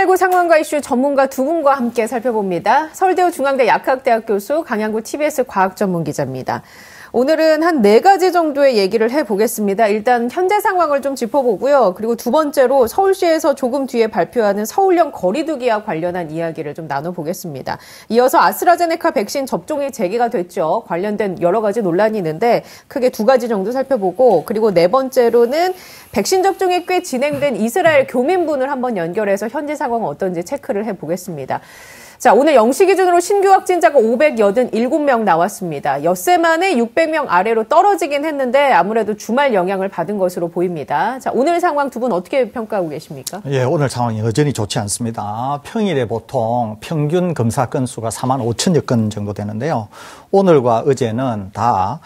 코로나19 상황과 이슈 전문가 두 분과 함께 살펴봅니다. 서울대우 중앙대 약학대학 교수 강양구 TBS 과학전문기자입니다. 오늘은 한 4가지 정도의 얘기를 해보겠습니다. 일단 현재 상황을 좀 짚어보고요. 그리고 두 번째로 서울시에서 조금 뒤에 발표하는 서울형 거리두기와 관련한 이야기를 좀 나눠보겠습니다. 이어서 아스트라제네카 백신 접종이 재개가 됐죠. 관련된 여러 가지 논란이 있는데 크게 2가지 정도 살펴보고, 그리고 네 번째로는 백신 접종이 꽤 진행된 이스라엘 교민분을 한번 연결해서 현재 상황은 어떤지 체크를 해보겠습니다. 자, 오늘 0시 기준으로 신규 확진자가 587명 나왔습니다. 엿새 만에 600명 아래로 떨어지긴 했는데 아무래도 주말 영향을 받은 것으로 보입니다. 자, 오늘 상황 두 분 어떻게 평가하고 계십니까? 예, 오늘 상황이 여전히 좋지 않습니다. 평일에 보통 평균 검사 건수가 45,000여 건 정도 되는데요. 오늘과 어제는 다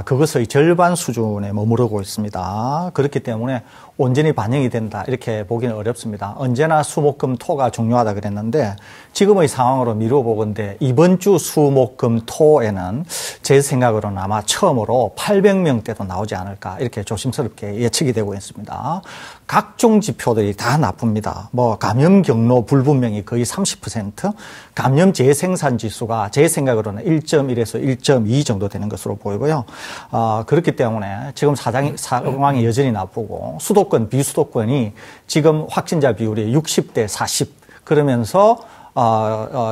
그것의 절반 수준에 머무르고 있습니다. 그렇기 때문에 온전히 반영이 된다 이렇게 보기는 어렵습니다. 언제나 수목금토가 중요하다 그랬는데 지금의 상황으로 미뤄보건대 이번 주 수목금토에는 제 생각으로는 아마 처음으로 800명대도 나오지 않을까 이렇게 조심스럽게 예측이 되고 있습니다. 각종 지표들이 다 나쁩니다. 감염 경로 불분명이 거의 30%, 감염 재생산 지수가 제 생각으로는 1.1에서 1.2 정도 되는 것으로 보이고요. 그렇기 때문에 지금 상황이 여전히 나쁘고 수도권, 비수도권이 지금 확진자 비율이 60대 40 그러면서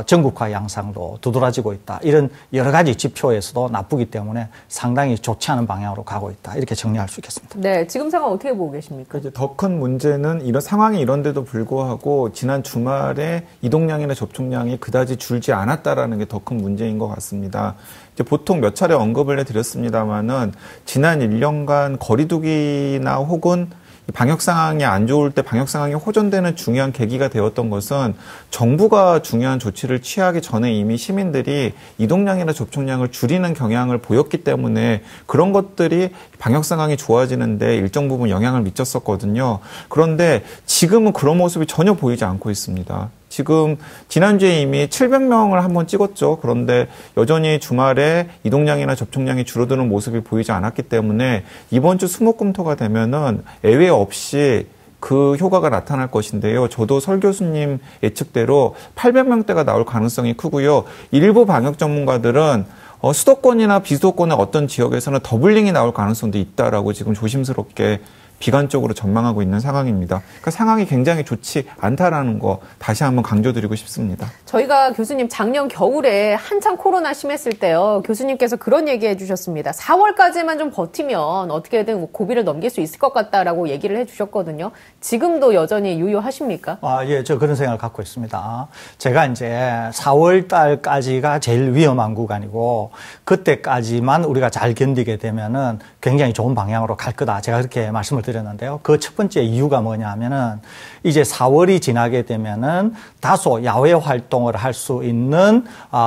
전국화 양상도 두드러지고 있다. 이런 여러 가지 지표에서도 나쁘기 때문에 상당히 좋지 않은 방향으로 가고 있다. 이렇게 정리할 수 있겠습니다. 네, 지금 상황 어떻게 보고 계십니까? 이제 더 큰 문제는 이런 상황이 이런데도 불구하고 지난 주말에 이동량이나 접촉량이 그다지 줄지 않았다라는 게 더 큰 문제인 것 같습니다. 이제 보통 몇 차례 언급을 해드렸습니다만은 지난 1년간 거리두기나 혹은 방역 상황이 안 좋을 때 방역 상황이 호전되는 중요한 계기가 되었던 것은 정부가 중요한 조치를 취하기 전에 이미 시민들이 이동량이나 접촉량을 줄이는 경향을 보였기 때문에 그런 것들이 방역 상황이 좋아지는데 일정 부분 영향을 미쳤었거든요. 그런데 지금은 그런 모습이 전혀 보이지 않고 있습니다. 지금 지난주에 이미 700명을 한번 찍었죠. 그런데 여전히 주말에 이동량이나 접촉량이 줄어드는 모습이 보이지 않았기 때문에 이번 주 수목금토가 되면은 예외 없이 그 효과가 나타날 것인데요. 저도 설 교수님 예측대로 800명대가 나올 가능성이 크고요. 일부 방역 전문가들은 수도권이나 비수도권의 어떤 지역에서는 더블링이 나올 가능성도 있다라고 지금 조심스럽게 비관적으로 전망하고 있는 상황입니다. 그러니까 상황이 굉장히 좋지 않다라는 거 다시 한번 강조드리고 싶습니다. 저희가 교수님 작년 겨울에 한창 코로나 심했을 때요. 교수님께서 그런 얘기 해주셨습니다. 4월까지만 좀 버티면 어떻게든 고비를 넘길 수 있을 것 같다라고 얘기를 해주셨거든요. 지금도 여전히 유효하십니까? 예, 저 그런 생각을 갖고 있습니다. 제가 이제 4월 달까지가 제일 위험한 구간이고 그때까지만 우리가 잘 견디게 되면은 굉장히 좋은 방향으로 갈 거다. 제가 그렇게 말씀을 드렸는데요. 그 첫 번째 이유가 뭐냐 하면은 이제 4월이 지나게 되면은 다소 야외 활동을 할 수 있는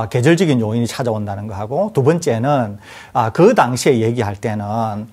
계절적인 요인이 찾아온다는 거하고 두 번째는 그 당시에 얘기할 때는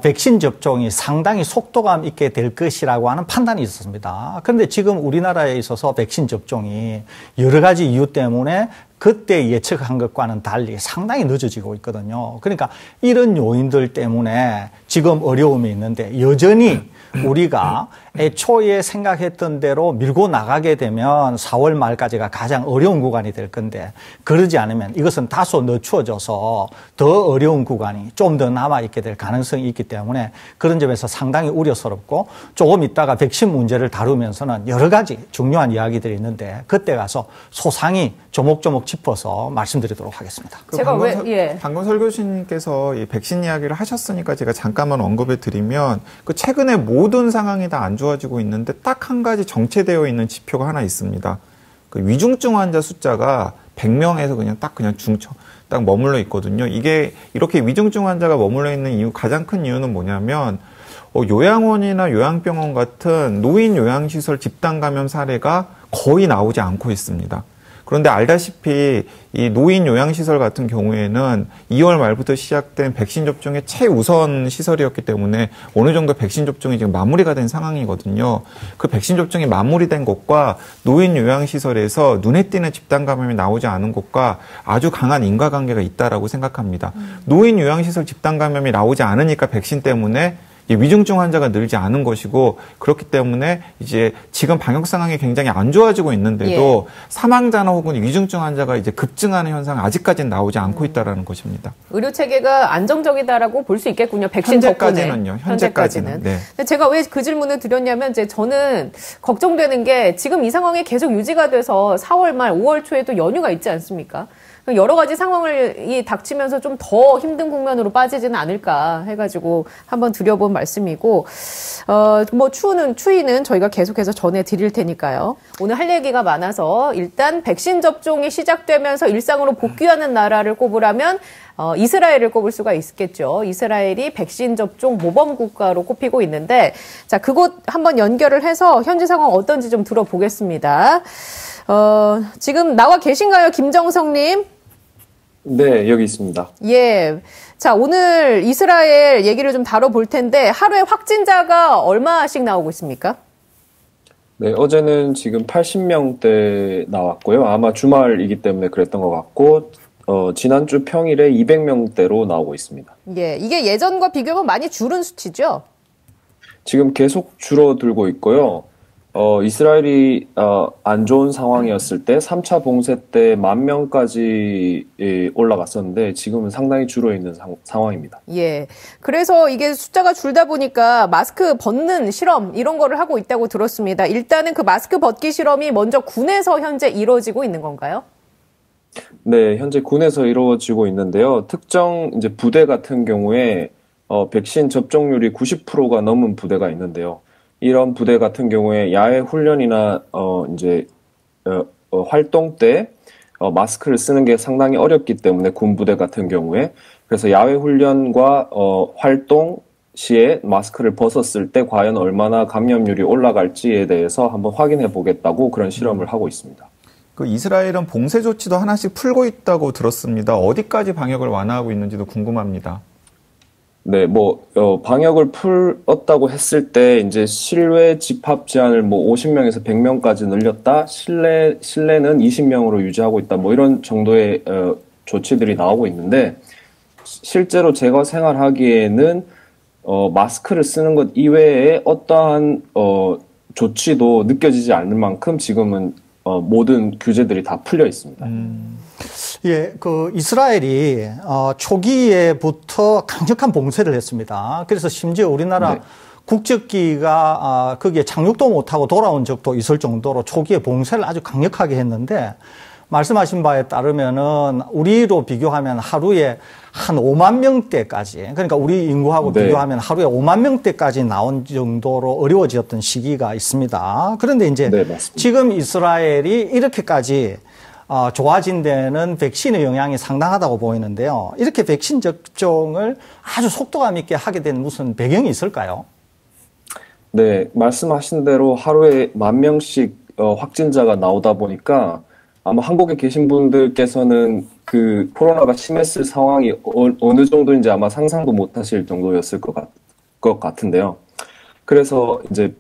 백신 접종이 상당히 속도감 있게 될 것이라고 하는 판단이 있었습니다. 그런데 지금 우리나라에 있어서 백신 접종이 여러 가지 이유 때문에 그때 예측한 것과는 달리 상당히 늦어지고 있거든요. 그러니까 이런 요인들 때문에 지금 어려움이 있는데 여전히 우리가 애초에 생각했던 대로 밀고 나가게 되면 4월 말까지가 가장 어려운 구간이 될 건데 그러지 않으면 이것은 다소 늦춰져서 더 어려운 구간이 좀 더 남아있게 될 가능성이 있기 때문에 그런 점에서 상당히 우려스럽고 조금 있다가 백신 문제를 다루면서는 여러 가지 중요한 이야기들이 있는데 그때 가서 소상히 조목조목 짚어서 말씀드리도록 하겠습니다. 제가 방금 설 교수님께서 이 백신 이야기를 하셨으니까 제가 잠깐만 언급해 드리면 그 최근에 모든 상황이 다 안 좋아지고 있는데 딱 한 가지 정체되어 있는 지표가 하나 있습니다. 그 위중증 환자 숫자가 100명에서 그냥 중증 딱 머물러 있거든요. 이게 이렇게 위중증 환자가 머물러 있는 이유 가장 큰 이유는 뭐냐면 요양원이나 요양병원 같은 노인 요양시설 집단 감염 사례가 거의 나오지 않고 있습니다. 그런데 알다시피 이 노인 요양시설 같은 경우에는 2월 말부터 시작된 백신 접종의 최우선 시설이었기 때문에 어느 정도 백신 접종이 지금 마무리가 된 상황이거든요. 그 백신 접종이 마무리된 곳과 노인 요양시설에서 눈에 띄는 집단 감염이 나오지 않은 곳과 아주 강한 인과관계가 있다라고 생각합니다. 노인 요양시설 집단 감염이 나오지 않으니까 백신 때문에 위중증 환자가 늘지 않은 것이고 그렇기 때문에 이제 지금 방역 상황이 굉장히 안 좋아지고 있는데도 사망자나 혹은 위중증 환자가 이제 급증하는 현상이 아직까지는 나오지 않고 있다라는 것입니다. 의료 체계가 안정적이다라고 볼 수 있겠군요. 백신 현재까지는요. 덕분에. 현재까지는. 네. 제가 왜 그 질문을 드렸냐면 이제 저는 걱정되는 게 지금 이 상황이 계속 유지가 돼서 4월 말 5월 초에도 연휴가 있지 않습니까? 여러 가지 상황이 닥치면서 좀 더 힘든 국면으로 빠지지는 않을까 해가지고 한번 드려본 말씀이고, 추이는 저희가 계속해서 전해드릴 테니까요. 오늘 할 얘기가 많아서 일단 백신 접종이 시작되면서 일상으로 복귀하는 나라를 꼽으라면 이스라엘을 꼽을 수가 있겠죠. 이스라엘이 백신 접종 모범 국가로 꼽히고 있는데, 자, 그곳 한번 연결을 해서 현지 상황 어떤지 좀 들어보겠습니다. 지금 나와 계신가요, 김정성님? 네, 여기 있습니다. 예. 자, 오늘 이스라엘 얘기를 좀 다뤄볼 텐데, 하루에 확진자가 얼마씩 나오고 있습니까? 네, 어제는 지금 80명대 나왔고요. 아마 주말이기 때문에 그랬던 것 같고, 지난주 평일에 200명대로 나오고 있습니다. 예. 이게 예전과 비교하면 많이 줄은 수치죠? 지금 계속 줄어들고 있고요. 이스라엘이 안 좋은 상황이었을 때 3차 봉쇄 때 10,000명까지 올라갔었는데 지금은 상당히 줄어있는 상황입니다. 예. 그래서 이게 숫자가 줄다 보니까 마스크 벗는 실험 이런 거를 하고 있다고 들었습니다. 일단은 그 마스크 벗기 실험이 먼저 군에서 현재 이루어지고 있는 건가요? 네, 현재 군에서 이루어지고 있는데요. 특정 이제 부대 같은 경우에 백신 접종률이 90%가 넘은 부대가 있는데요. 이런 부대 같은 경우에 야외 훈련이나 활동 때 마스크를 쓰는 게 상당히 어렵기 때문에 군 부대 같은 경우에 그래서 야외 훈련과 활동 시에 마스크를 벗었을 때 과연 얼마나 감염률이 올라갈지에 대해서 한번 확인해 보겠다고 그런 실험을 하고 있습니다. 그 이스라엘은 봉쇄 조치도 하나씩 풀고 있다고 들었습니다. 어디까지 방역을 완화하고 있는지도 궁금합니다. 네, 방역을 풀었다고 했을 때, 이제 실외 집합 제한을 50명에서 100명까지 늘렸다, 실내는 20명으로 유지하고 있다, 이런 정도의, 조치들이 나오고 있는데, 실제로 제가 생활하기에는, 마스크를 쓰는 것 이외에 어떠한, 조치도 느껴지지 않을 만큼 지금은, 모든 규제들이 다 풀려 있습니다. 예, 이스라엘이, 초기에부터 강력한 봉쇄를 했습니다. 그래서 심지어 우리나라 국적기가, 거기에 착륙도 못하고 돌아온 적도 있을 정도로 초기에 봉쇄를 아주 강력하게 했는데, 말씀하신 바에 따르면은, 우리로 비교하면 하루에 한 5만 명대까지, 그러니까 우리 인구하고 비교하면 하루에 5만 명대까지 나온 정도로 어려워졌던 시기가 있습니다. 그런데 이제 지금 이스라엘이 이렇게까지 좋아진 데는 백신의 영향이 상당하다고 보이는데요. 이렇게 백신 접종을 아주 속도감 있게 하게 된 무슨 배경이 있을까요? 네, 말씀하신 대로 하루에 10,000명씩 확진자가 나오다 보니까 아마 한국에 계신 분들께서는 그 코로나가 심했을 상황이 어느 정도인지 아마 상상도 못 하실 정도였을 것 같은데요. 그래서 이제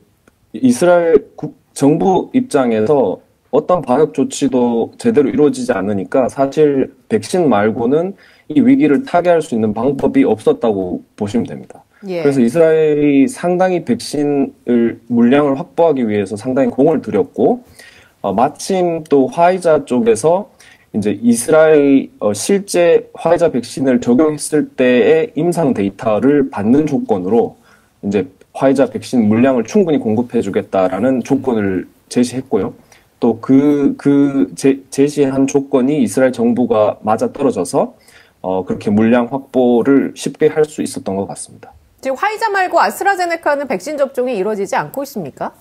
이스라엘 정부 입장에서 어떤 방역 조치도 제대로 이루어지지 않으니까 사실 백신 말고는 이 위기를 타개할 수 있는 방법이 없었다고 보시면 됩니다. 예. 그래서 이스라엘이 상당히 백신을 물량을 확보하기 위해서 상당히 공을 들였고 마침 또 화이자 쪽에서 이제 이스라엘 실제 화이자 백신을 적용했을 때의 임상 데이터를 받는 조건으로 이제 화이자 백신 물량을 충분히 공급해주겠다라는 조건을 제시했고요. 또 제시한 조건이 이스라엘 정부가 맞아떨어져서 그렇게 물량 확보를 쉽게 할 수 있었던 것 같습니다. 지금 화이자 말고 아스트라제네카는 백신 접종이 이루어지지 않고 있습니까?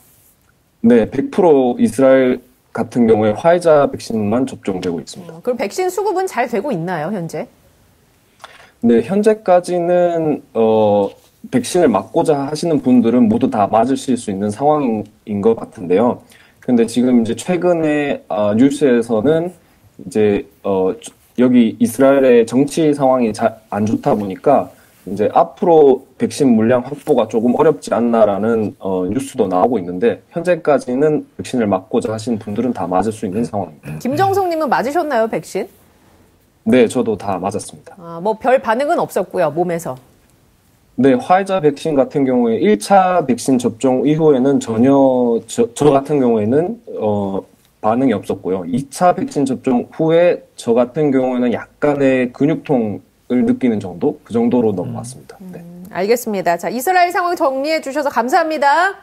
네, 100% 이스라엘 같은 경우에 화이자 백신만 접종되고 있습니다. 그럼 백신 수급은 잘 되고 있나요, 현재? 네, 현재까지는 백신을 맞고자 하시는 분들은 모두 다 맞으실 수 있는 상황인 것 같은데요. 근데 지금 이제 최근에 뉴스에서는 이제 여기 이스라엘의 정치 상황이 안 좋다 보니까 이제 앞으로 백신 물량 확보가 조금 어렵지 않나라는 뉴스도 나오고 있는데 현재까지는 백신을 맞고자 하시는 분들은 다 맞을 수 있는 상황입니다. 김정성님은 맞으셨나요, 백신? 네, 저도 다 맞았습니다. 별 반응은 없었고요, 몸에서. 네, 화이자 백신 같은 경우에 1차 백신 접종 이후에는 전혀 저 같은 경우에는 반응이 없었고요. 2차 백신 접종 후에 저 같은 경우에는 약간의 근육통을 느끼는 정도? 그 정도로 넘어갔습니다. 네. 알겠습니다. 자, 이스라엘 상황 정리해 주셔서 감사합니다.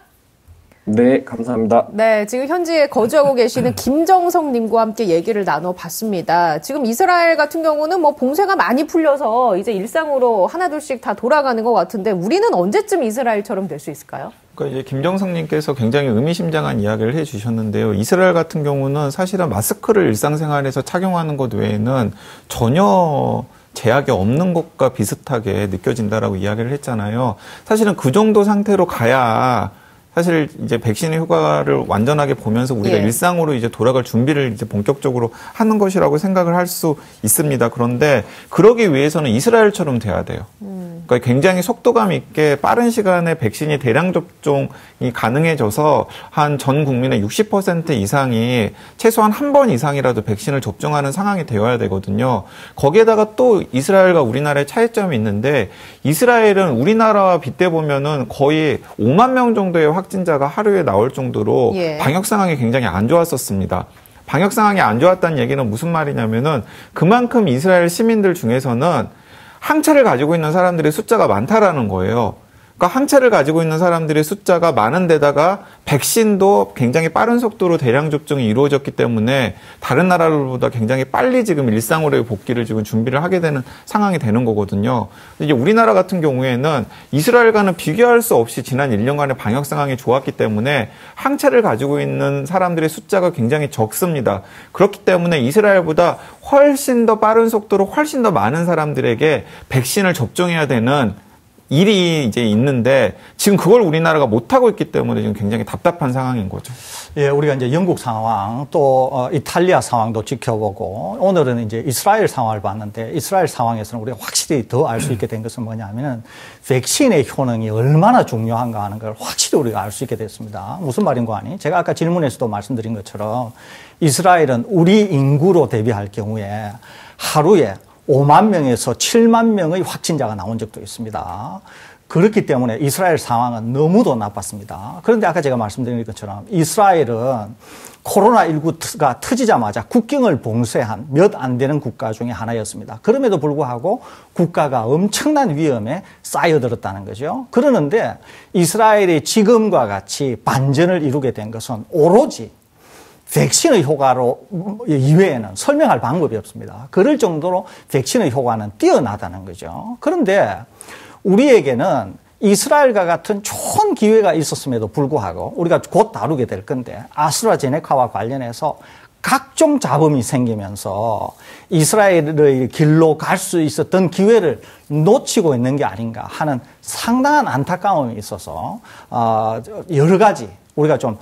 네, 감사합니다. 네, 지금 현지에 거주하고 계시는 김정성 님과 함께 얘기를 나눠봤습니다. 지금 이스라엘 같은 경우는 뭐 봉쇄가 많이 풀려서 이제 일상으로 하나둘씩 다 돌아가는 것 같은데 우리는 언제쯤 이스라엘처럼 될 수 있을까요? 그러니까 이제 김정성님께서 굉장히 의미심장한 이야기를 해주셨는데요. 이스라엘 같은 경우는 사실은 마스크를 일상생활에서 착용하는 것 외에는 전혀 제약이 없는 것과 비슷하게 느껴진다라고 이야기를 했잖아요. 사실은 그 정도 상태로 가야 사실 이제 백신의 효과를 완전하게 보면서 우리가 일상으로 이제 돌아갈 준비를 이제 본격적으로 하는 것이라고 생각을 할 수 있습니다. 그런데 그러기 위해서는 이스라엘처럼 돼야 돼요. 그러니까 굉장히 속도감 있게 빠른 시간에 백신이 대량 접종이 가능해져서 한 전 국민의 60% 이상이 최소한 한 번 이상이라도 백신을 접종하는 상황이 되어야 되거든요. 거기에다가 또 이스라엘과 우리나라의 차이점이 있는데 이스라엘은 우리나라와 빗대 보면은 거의 5만 명 정도의 확진자가 하루에 나올 정도로 방역 상황이 굉장히 안 좋았었습니다. 방역 상황이 안 좋았다는 얘기는 무슨 말이냐면은 그만큼 이스라엘 시민들 중에서는 항체를 가지고 있는 사람들의 숫자가 많다라는 거예요. 그러니까 항체를 가지고 있는 사람들의 숫자가 많은 데다가 백신도 굉장히 빠른 속도로 대량 접종이 이루어졌기 때문에 다른 나라들보다 굉장히 빨리 지금 일상으로의 복귀를 지금 준비를 하게 되는 상황이 되는 거거든요. 이제 우리나라 같은 경우에는 이스라엘과는 비교할 수 없이 지난 1년간의 방역 상황이 좋았기 때문에 항체를 가지고 있는 사람들의 숫자가 굉장히 적습니다. 그렇기 때문에 이스라엘보다 훨씬 더 빠른 속도로 훨씬 더 많은 사람들에게 백신을 접종해야 되는 일이 이제 있는데 지금 그걸 우리나라가 못하고 있기 때문에 지금 굉장히 답답한 상황인 거죠. 예, 우리가 이제 영국 상황 또 이탈리아 상황도 지켜보고 오늘은 이제 이스라엘 상황을 봤는데 이스라엘 상황에서는 우리가 확실히 더 알 수 있게 된 것은 뭐냐면은 백신의 효능이 얼마나 중요한가 하는 걸 확실히 우리가 알 수 있게 됐습니다. 무슨 말인고 하니? 제가 아까 질문에서도 말씀드린 것처럼 이스라엘은 우리 인구로 대비할 경우에 하루에 5만 명에서 7만 명의 확진자가 나온 적도 있습니다. 그렇기 때문에 이스라엘 상황은 너무도 나빴습니다. 그런데 아까 제가 말씀드린 것처럼 이스라엘은 코로나19가 터지자마자 국경을 봉쇄한 몇 안 되는 국가 중에 하나였습니다. 그럼에도 불구하고 국가가 엄청난 위험에 쌓여들었다는 거죠. 그러는데 이스라엘이 지금과 같이 반전을 이루게 된 것은 오로지 백신의 효과로 이외에는 설명할 방법이 없습니다. 그럴 정도로 백신의 효과는 뛰어나다는 거죠. 그런데 우리에게는 이스라엘과 같은 좋은 기회가 있었음에도 불구하고 우리가 곧 다루게 될 건데 아스트라제네카와 관련해서 각종 잡음이 생기면서 이스라엘의 길로 갈 수 있었던 기회를 놓치고 있는 게 아닌가 하는 상당한 안타까움이 있어서 여러 가지 우리가 좀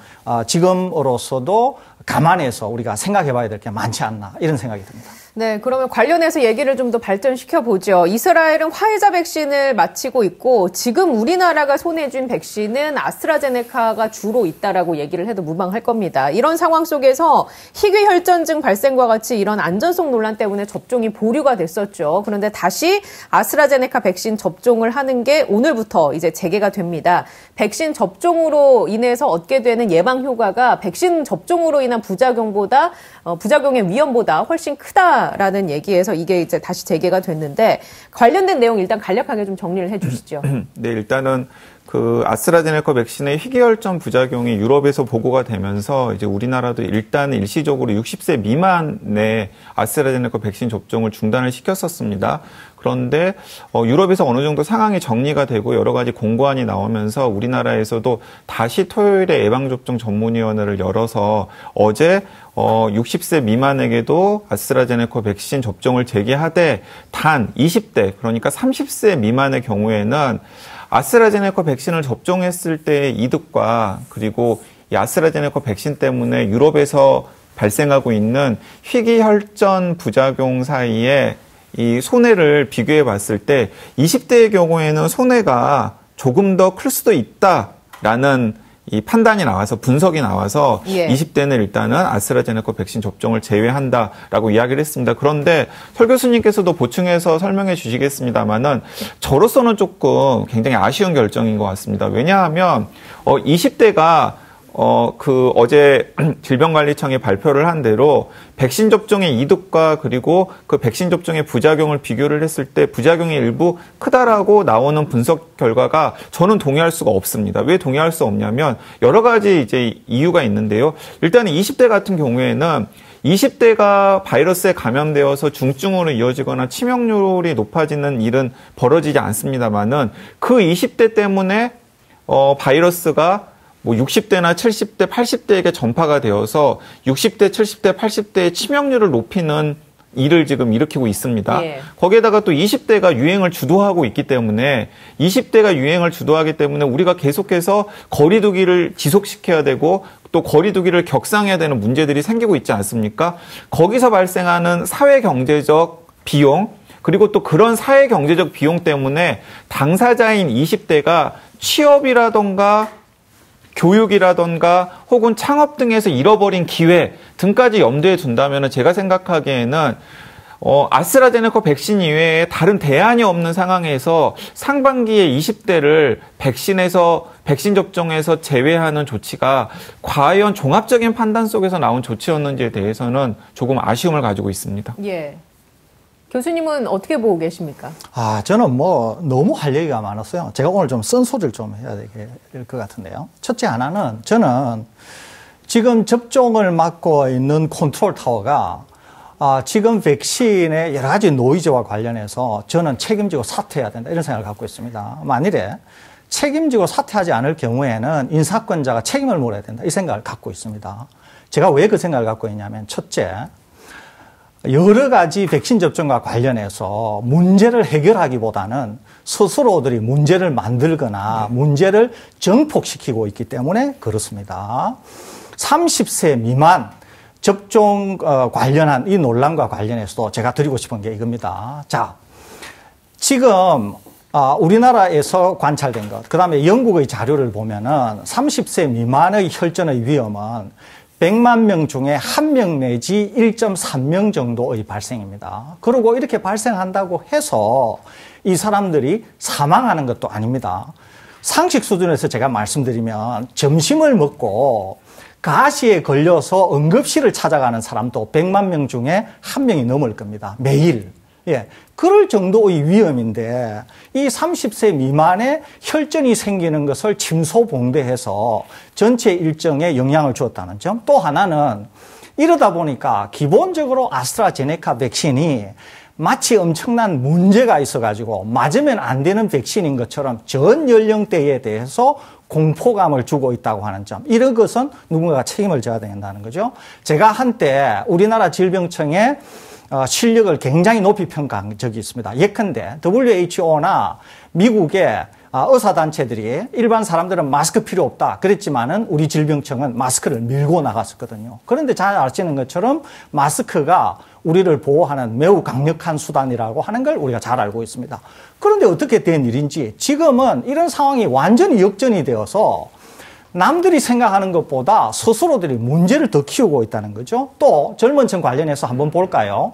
지금으로서도 감안해서 우리가 생각해 봐야 될 게 많지 않나 이런 생각이 듭니다. 네, 그러면 관련해서 얘기를 좀 더 발전시켜 보죠. 이스라엘은 화이자 백신을 마치고 있고 지금 우리나라가 손에 쥔 백신은 아스트라제네카가 주로 있다라고 얘기를 해도 무방할 겁니다. 이런 상황 속에서 희귀혈전증 발생과 같이 이런 안전성 논란 때문에 접종이 보류가 됐었죠. 그런데 다시 아스트라제네카 백신 접종을 하는 게 오늘부터 이제 재개가 됩니다. 백신 접종으로 인해서 얻게 되는 예방 효과가 백신 접종으로 인한 부작용보다 부작용의 위험보다 훨씬 크다라는 얘기에서 이게 이제 다시 재개가 됐는데 관련된 내용 일단 간략하게 좀 정리를 해주시죠. 네, 일단은 그 아스트라제네카 백신의 희귀혈전 부작용이 유럽에서 보고가 되면서 이제 우리나라도 일단 일시적으로 60세 미만의 아스트라제네카 백신 접종을 중단을 시켰었습니다. 그런데 유럽에서 어느 정도 상황이 정리가 되고 여러 가지 공고안이 나오면서 우리나라에서도 다시 토요일에 예방접종 전문위원회를 열어서 어제 60세 미만에게도 아스트라제네카 백신 접종을 재개하되 단 20대 그러니까 30세 미만의 경우에는 아스트라제네카 백신을 접종했을 때의 이득과 그리고 이 아스트라제네카 백신 때문에 유럽에서 발생하고 있는 희귀혈전 부작용 사이에 이 손해를 비교해 봤을 때 20대의 경우에는 손해가 조금 더 클 수도 있다라는 이 판단이 나와서 분석이 나와서 예. 20대는 일단은 아스트라제네카 백신 접종을 제외한다라고 이야기를 했습니다. 그런데 설 교수님께서도 보충해서 설명해 주시겠습니다만은 저로서는 조금 굉장히 아쉬운 결정인 것 같습니다. 왜냐하면 20대가 어제 질병관리청이 발표를 한 대로 백신 접종의 이득과 그리고 그 백신 접종의 부작용을 비교를 했을 때 부작용이 일부 크다라고 나오는 분석 결과가 저는 동의할 수가 없습니다. 왜 동의할 수 없냐면 여러 가지 이제 이유가 있는데요. 일단은 20대 같은 경우에는 20대가 바이러스에 감염되어서 중증으로 이어지거나 치명률이 높아지는 일은 벌어지지 않습니다만은 그 20대 때문에 바이러스가 60대나 70대, 80대에게 전파가 되어서 60대, 70대, 80대의 치명률을 높이는 일을 지금 일으키고 있습니다. 예. 거기에다가 또 20대가 유행을 주도하고 있기 때문에 20대가 유행을 주도하기 때문에 우리가 계속해서 거리두기를 지속시켜야 되고 또 거리두기를 격상해야 되는 문제들이 생기고 있지 않습니까? 거기서 발생하는 사회경제적 비용 그리고 또 그런 사회경제적 비용 때문에 당사자인 20대가 취업이라던가 교육이라던가 혹은 창업 등에서 잃어버린 기회 등까지 염두에 둔다면 제가 생각하기에는 아스트라제네카 백신 이외에 다른 대안이 없는 상황에서 상반기에 20대를 백신 접종에서 제외하는 조치가 과연 종합적인 판단 속에서 나온 조치였는지에 대해서는 조금 아쉬움을 가지고 있습니다. 예. 교수님은 어떻게 보고 계십니까? 저는 너무 할 얘기가 많았어요. 제가 오늘 좀 쓴소리를 좀 해야 될 것 같은데요. 첫째 하나는 저는 지금 접종을 맡고 있는 컨트롤 타워가 지금 백신의 여러 가지 노이즈와 관련해서 저는 책임지고 사퇴해야 된다 이런 생각을 갖고 있습니다. 만일에 책임지고 사퇴하지 않을 경우에는 인사권자가 책임을 물어야 된다 이 생각을 갖고 있습니다. 제가 왜 그 생각을 갖고 있냐면 첫째, 여러 가지 백신 접종과 관련해서 문제를 해결하기보다는 스스로들이 문제를 만들거나 문제를 증폭시키고 있기 때문에 그렇습니다. 30세 미만 접종 관련한 이 논란과 관련해서도 제가 드리고 싶은 게 이겁니다. 자, 지금 우리나라에서 관찰된 것, 그 다음에 영국의 자료를 보면은 30세 미만의 혈전의 위험은 100만 명 중에 1명 내지 1.3명 정도의 발생입니다. 그리고 이렇게 발생한다고 해서 이 사람들이 사망하는 것도 아닙니다. 상식 수준에서 제가 말씀드리면 점심을 먹고 가시에 걸려서 응급실을 찾아가는 사람도 100만 명 중에 1명이 넘을 겁니다. 매일. 예. 그럴 정도의 위험인데 이 30세 미만의 혈전이 생기는 것을 침소봉대해서 전체 일정에 영향을 주었다는 점. 또 하나는 이러다 보니까 기본적으로 아스트라제네카 백신이 마치 엄청난 문제가 있어가지고 맞으면 안 되는 백신인 것처럼 전 연령대에 대해서 공포감을 주고 있다고 하는 점. 이런 것은 누군가가 책임을 져야 된다는 거죠. 제가 한때 우리나라 질병청에 실력을 굉장히 높이 평가한 적이 있습니다. 예컨대 WHO나 미국의 의사단체들이 일반 사람들은 마스크 필요 없다 그랬지만은 우리 질병청은 마스크를 밀고 나갔었거든요. 그런데 잘 아시는 것처럼 마스크가 우리를 보호하는 매우 강력한 수단이라고 하는 걸 우리가 잘 알고 있습니다. 그런데 어떻게 된 일인지 지금은 이런 상황이 완전히 역전이 되어서 남들이 생각하는 것보다 스스로들이 문제를 더 키우고 있다는 거죠. 또 젊은 층 관련해서 한번 볼까요?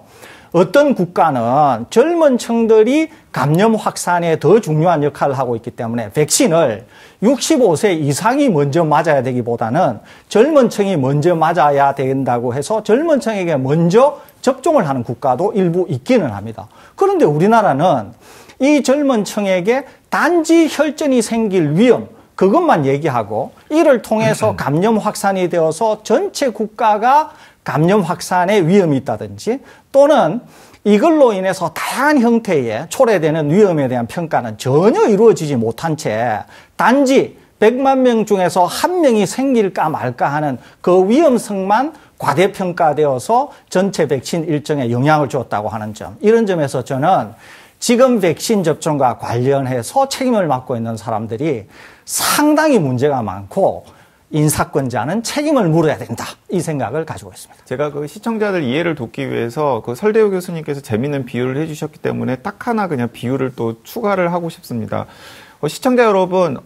어떤 국가는 젊은 층들이 감염 확산에 더 중요한 역할을 하고 있기 때문에 백신을 65세 이상이 먼저 맞아야 되기보다는 젊은 층이 먼저 맞아야 된다고 해서 젊은 층에게 먼저 접종을 하는 국가도 일부 있기는 합니다. 그런데 우리나라는 이 젊은 층에게 단지 혈전이 생길 위험, 그것만 얘기하고 이를 통해서 감염 확산이 되어서 전체 국가가 감염 확산의 위험이 있다든지 또는 이걸로 인해서 다양한 형태의 초래되는 위험에 대한 평가는 전혀 이루어지지 못한 채 단지 100만 명 중에서 1명이 생길까 말까 하는 그 위험성만 과대평가되어서 전체 백신 일정에 영향을 주었다고 하는 점. 이런 점에서 저는 지금 백신 접종과 관련해서 책임을 맡고 있는 사람들이 상당히 문제가 많고 인사권자는 책임을 물어야 된다. 이 생각을 가지고 있습니다. 제가 그 시청자들 이해를 돕기 위해서 그 설대우 교수님께서 재미있는 비유를 해주셨기 때문에 딱 하나 그냥 비유를 또 추가를 하고 싶습니다. 시청자 여러분,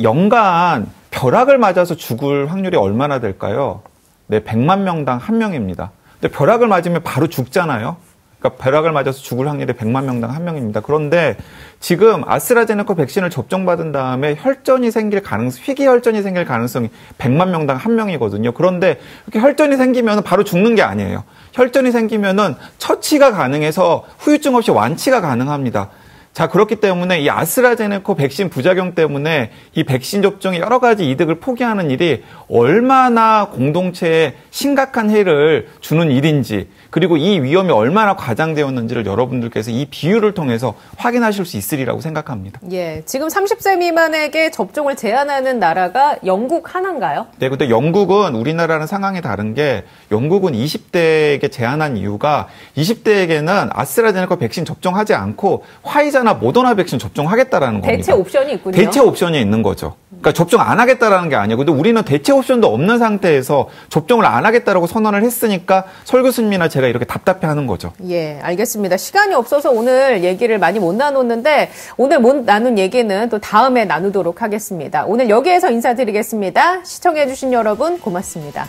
연간 벼락을 맞아서 죽을 확률이 얼마나 될까요? 네, 100만 명당 1명입니다. 근데 벼락을 맞으면 바로 죽잖아요. 그러니까 벼락을 맞아서 죽을 확률이 100만 명당 1명입니다. 그런데 지금 아스트라제네카 백신을 접종받은 다음에 희귀 혈전이 생길 가능성이 100만 명당 1명이거든요. 그런데 이렇게 혈전이 생기면 바로 죽는 게 아니에요. 혈전이 생기면은 처치가 가능해서 후유증 없이 완치가 가능합니다. 자, 그렇기 때문에 이 아스트라제네카 백신 부작용 때문에 이 백신 접종의 여러 가지 이득을 포기하는 일이 얼마나 공동체에 심각한 해를 주는 일인지, 그리고 이 위험이 얼마나 과장되었는지를 여러분들께서 이 비율을 통해서 확인하실 수 있으리라고 생각합니다. 예, 지금 30세 미만에게 접종을 제한하는 나라가 영국 하나인가요? 네, 근데 영국은 우리나라랑 상황이 다른 게, 영국은 20대에게 제한한 이유가 20대에게는 아스트라제네카 백신 접종하지 않고 화이자나 모더나 백신 접종하겠다라는 겁니다. 대체 옵션이 있군요. 대체 옵션이 있는 거죠. 그러니까 접종 안 하겠다라는 게 아니고, 근데 우리는 대체 옵션도 없는 상태에서 접종을 안 하겠다라고 선언을 했으니까 설 교수님이나 제가 이렇게 답답해하는 거죠. 예, 알겠습니다. 시간이 없어서 오늘 얘기를 많이 못 나눴는데 오늘 못 나눈 얘기는 또 다음에 나누도록 하겠습니다. 오늘 여기에서 인사드리겠습니다. 시청해주신 여러분 고맙습니다.